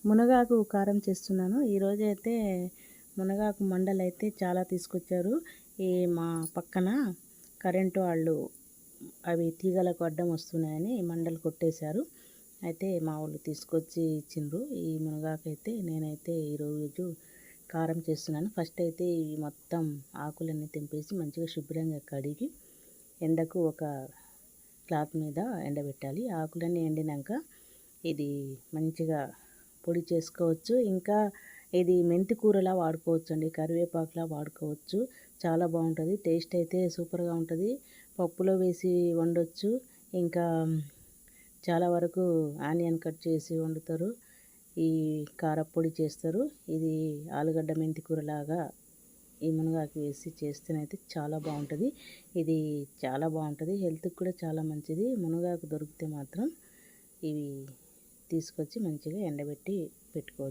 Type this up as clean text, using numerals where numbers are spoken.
మునగాకు కారం చేస్తున్నాను. ఈరోజైతే మునగాకు మండలైతే చాలా తీసుకొచ్చారు. ఈ మా పక్కన కరెంటు వాళ్ళు అవి తీగలకు అడ్డం వస్తున్నాయని మండలు కొట్టేశారు. అయితే మా వాళ్ళు తీసుకొచ్చి ఇచ్చిండ్రు. ఈ మునగాకు అయితే నేనైతే ఈరోజు కారం చేస్తున్నాను. ఫస్ట్ అయితే ఈ మొత్తం ఆకులన్నీ తెంపేసి మంచిగా శుభ్రంగా కడిగి ఎండకు ఒక క్లాత్ మీద ఎండబెట్టాలి. ఆకులన్నీ ఎండినాక ఇది మంచిగా పొడి చేసుకోవచ్చు. ఇంకా ఇది మెంతి కూరలా వాడుకోవచ్చు అండి, కరివేపాకులా వాడుకోవచ్చు. చాలా బాగుంటుంది. టేస్ట్ అయితే సూపర్గా ఉంటుంది. పప్పులో వేసి వండొచ్చు. ఇంకా చాలా వరకు ఆనియన్ కట్ చేసి వండుతారు. ఈ కారపొడి చేస్తారు. ఇది ఆలుగడ్డ మెంతి కూరలాగా ఈ మునగాకు వేసి చేస్తేనైతే చాలా బాగుంటుంది. ఇది చాలా బాగుంటుంది. హెల్త్కి కూడా చాలా మంచిది. మునగాకు దొరికితే మాత్రం ఇవి తీసుకొచ్చి మంచిగా ఎండబెట్టి పెట్టుకోవచ్చు.